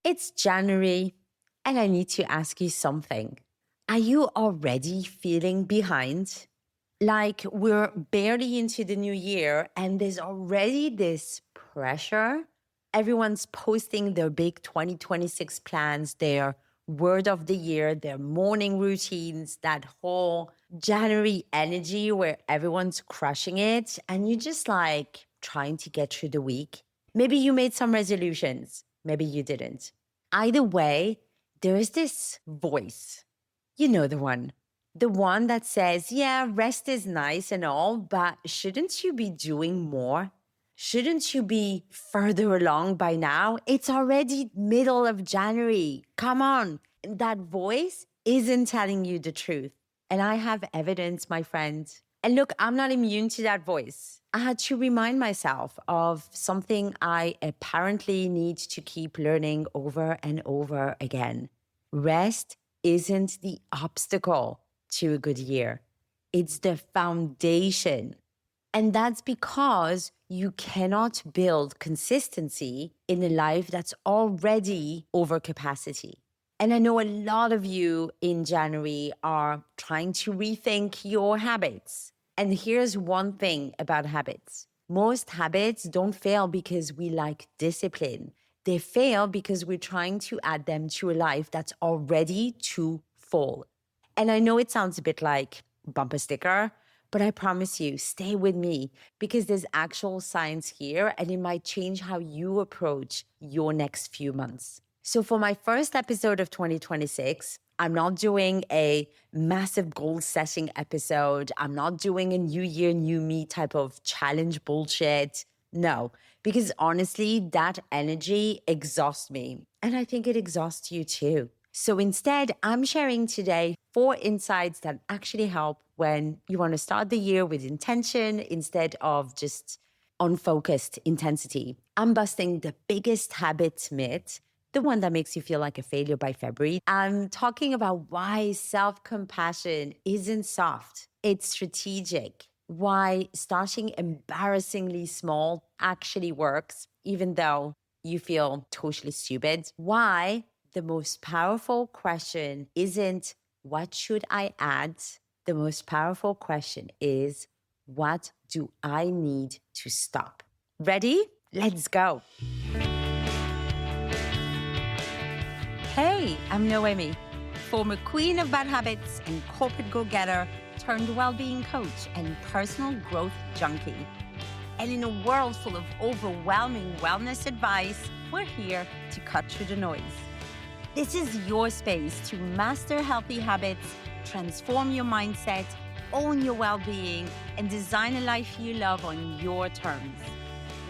It's January, and I need to ask you something. Are you already feeling behind? Like we're barely into the new year, and there's already this pressure. Everyone's posting their big 2026 plans, their word of the year, their morning routines, that whole January energy where everyone's crushing it, and you're just like trying to get through the week. Maybe you made some resolutions, maybe you didn't. Either way, there is this voice. You know the one. The one that says, yeah, rest is nice and all, but shouldn't you be doing more? Shouldn't you be further along by now? It's already middle of January. Come on. That voice isn't telling you the truth. And I have evidence, my friend. And look, I'm not immune to that voice. I had to remind myself of something I apparently need to keep learning over and over again. Rest isn't the obstacle to a good year. It's the foundation. And that's because you cannot build consistency in a life that's already over capacity. And I know a lot of you in January are trying to rethink your habits. And here's one thing about habits. Most habits don't fail because we lack discipline. They fail because we're trying to add them to a life that's already too full. And I know it sounds a bit like bumper sticker, but I promise you, stay with me because there's actual science here and it might change how you approach your next few months. So for my first episode of 2026, I'm not doing a massive goal setting episode. I'm not doing a new year, new me type of challenge bullshit. No, because honestly, that energy exhausts me. And I think it exhausts you too. So instead, I'm sharing today 4 insights that actually help when you want to start the year with intention instead of just unfocused intensity. I'm busting the biggest habit myth, the one that makes you feel like a failure by February. I'm talking about why self-compassion isn't soft, it's strategic. Why starting embarrassingly small actually works, even though you feel totally stupid. Why the most powerful question isn't, what should I add? The most powerful question is, what do I need to stop? Ready? Let's go. Hey, I'm Noemi, former queen of bad habits and corporate go-getter turned well-being coach and personal growth junkie. And in a world full of overwhelming wellness advice, we're here to cut through the noise. This is your space to master healthy habits, transform your mindset, own your well-being, and design a life you love on your terms.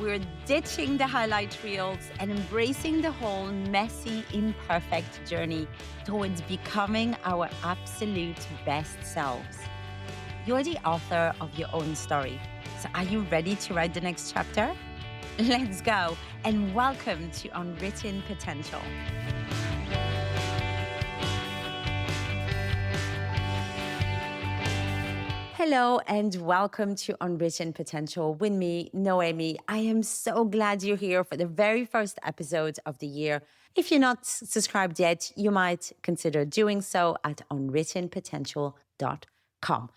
We're ditching the highlight reels and embracing the whole messy, imperfect journey towards becoming our absolute best selves. You're the author of your own story. So are you ready to write the next chapter? Let's go, and welcome to Unwritten Potential. Hello and welcome to Unwritten Potential with me, Noemi. I am so glad you're here for the very first episode of the year. If you're not subscribed yet, you might consider doing so at unwrittenpotential.com.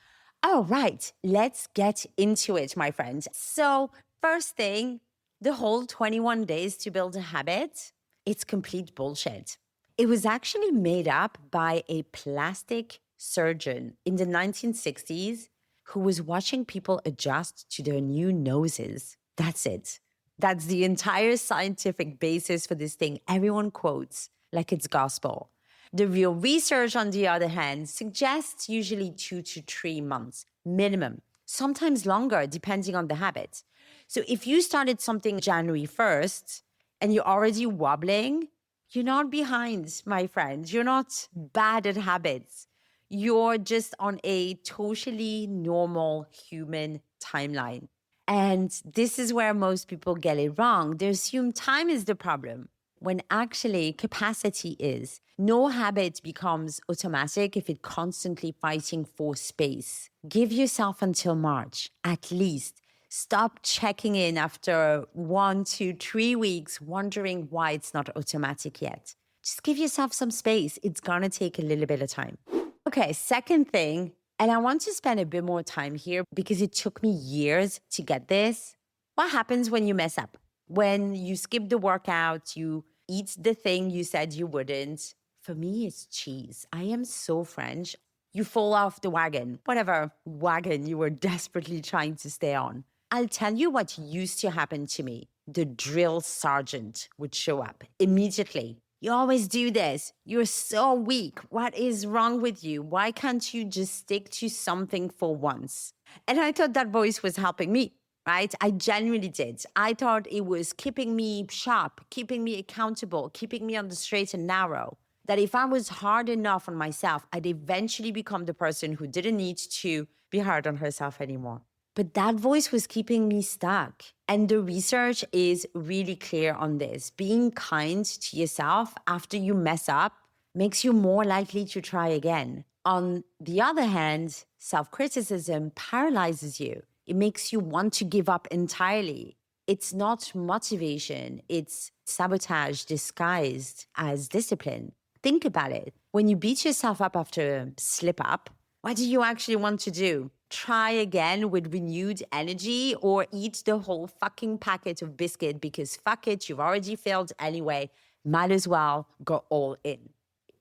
All right, let's get into it, my friends. So first thing, the whole 21 days to build a habit, it's complete bullshit. It was actually made up by a plastic surgeon in the 1960s who was watching people adjust to their new noses. That's it. That's the entire scientific basis for this thing everyone quotes like it's gospel. The real research, on the other hand, suggests usually 2 to 3 months minimum, sometimes longer depending on the habit. So if you started something January 1st and you're already wobbling, you're not behind, my friend. You're not bad at habits. You're just on a totally normal human timeline. And this is where most people get it wrong. They assume time is the problem, when actually capacity is. No habit becomes automatic if it's constantly fighting for space. Give yourself until March, at least. Stop checking in after 1 to 3 weeks, wondering why it's not automatic yet. Just give yourself some space. It's gonna take a little bit of time. Okay, second thing, and I want to spend a bit more time here because it took me years to get this. What happens when you mess up? When you skip the workout, you eat the thing you said you wouldn't. For me, it's cheese. I am so French. You fall off the wagon, whatever wagon you were desperately trying to stay on. I'll tell you what used to happen to me. The drill sergeant would show up immediately. You always do this. You're so weak. What is wrong with you? Why can't you just stick to something for once? And I thought that voice was helping me, right? I genuinely did. I thought it was keeping me sharp, keeping me accountable, keeping me on the straight and narrow. That if I was hard enough on myself, I'd eventually become the person who didn't need to be hard on herself anymore. But that voice was keeping me stuck. And the research is really clear on this. Being kind to yourself after you mess up makes you more likely to try again. On the other hand, self-criticism paralyzes you. It makes you want to give up entirely. It's not motivation, it's sabotage disguised as discipline. Think about it. When you beat yourself up after a slip up, what do you actually want to do? Try again with renewed energy or eat the whole fucking packet of biscuit because fuck it, you've already failed anyway. Might as well go all in.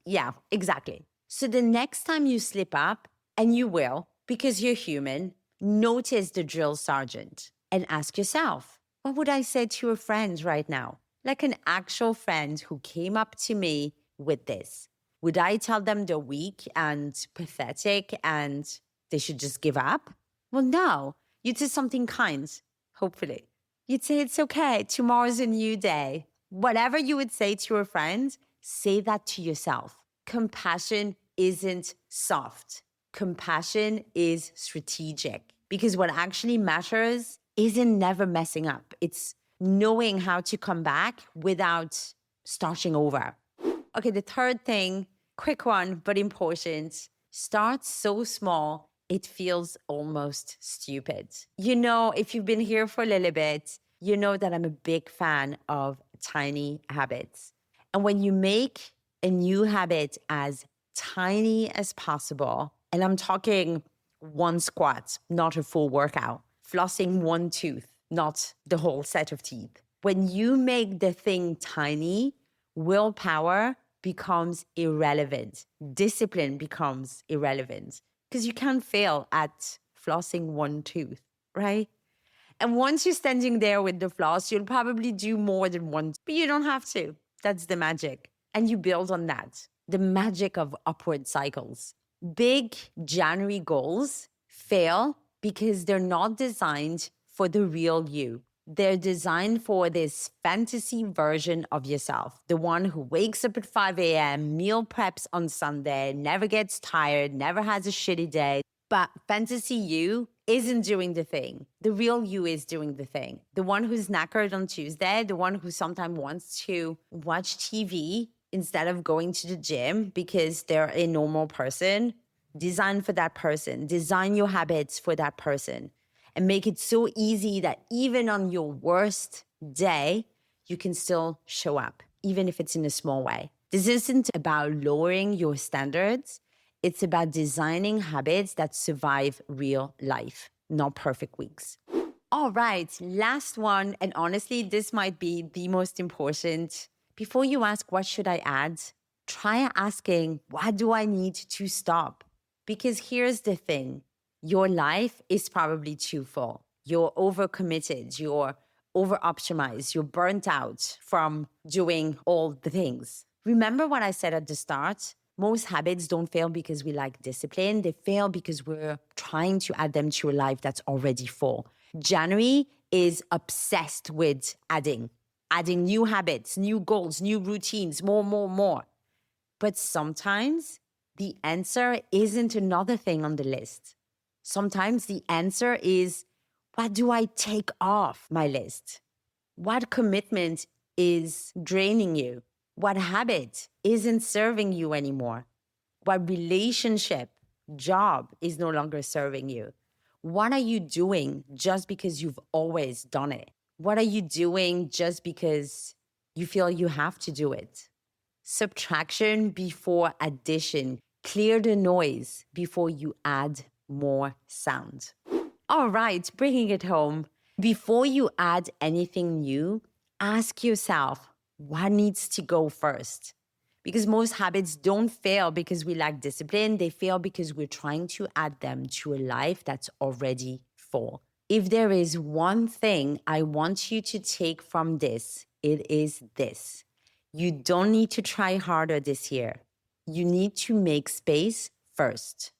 Yeah, exactly. So the next time you slip up, and you will, because you're human, notice the drill sergeant and ask yourself, what would I say to a friend right now? Like an actual friend who came up to me with this. Would I tell them they're weak and pathetic and they should just give up? Well, no. You'd say something kind, hopefully. You'd say, it's okay. Tomorrow's a new day. Whatever you would say to a friend, say that to yourself. Compassion isn't soft. Compassion is strategic because what actually matters isn't never messing up. It's knowing how to come back without starting over. Okay, the third thing, quick one, but important. Start so small, it feels almost stupid. You know, if you've been here for a little bit, you know that I'm a big fan of tiny habits. And when you make a new habit as tiny as possible, and I'm talking one squat, not a full workout, flossing one tooth, not the whole set of teeth. When you make the thing tiny, willpower becomes irrelevant. Discipline becomes irrelevant because you can't fail at flossing one tooth, right? And once you're standing there with the floss, you'll probably do more than one, but you don't have to. That's the magic. And you build on that. The magic of upward cycles. Big January goals fail because they're not designed for the real you. They're designed for this fantasy version of yourself. The one who wakes up at 5 a.m., meal preps on Sunday, never gets tired, never has a shitty day. But fantasy you isn't doing the thing. The real you is doing the thing. The one who's knackered on Tuesday, the one who sometimes wants to watch TV instead of going to the gym because they're a normal person. Design for that person. Design your habits for that person. And make it so easy that even on your worst day, you can still show up, even if it's in a small way. This isn't about lowering your standards. It's about designing habits that survive real life, not perfect weeks. All right, last one. And honestly, this might be the most important. Before you ask, what should I add? Try asking, what do I need to stop? Because here's the thing. Your life is probably too full. You're overcommitted. You're over-optimized. You're burnt out from doing all the things. Remember what I said at the start? Most habits don't fail because we lack discipline. They fail because we're trying to add them to a life that's already full. January is obsessed with adding new habits, new goals, new routines, more. But sometimes the answer isn't another thing on the list. Sometimes the answer is, what do I take off my list? What commitment is draining you? What habit isn't serving you anymore? What relationship, job is no longer serving you? What are you doing just because you've always done it? What are you doing just because you feel you have to do it? Subtraction before addition. Clear the noise before you add more sound. All right, bringing it home. Before you add anything new, ask yourself what needs to go first. Because most habits don't fail because we lack discipline, they fail because we're trying to add them to a life that's already full. If there is one thing I want you to take from this, it is this. You don't need to try harder this year. You need to make space first.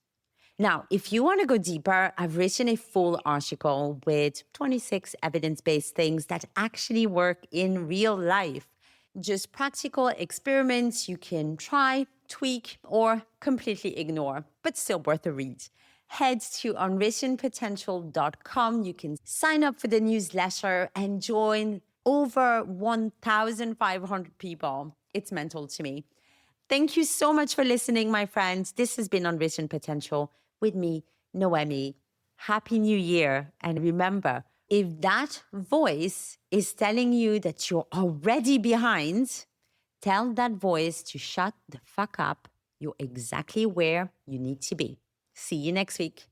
Now, if you want to go deeper, I've written a full article with 26 evidence-based things that actually work in real life. Just practical experiments you can try, tweak, or completely ignore, but still worth a read. Head to unwrittenpotential.com. You can sign up for the newsletter and join over 1,500 people. It's mental to me. Thank you so much for listening, my friends. This has been Unwritten Potential with me, Noemi. Happy New Year. And remember, if that voice is telling you that you're already behind, tell that voice to shut the fuck up. You're exactly where you need to be. See you next week.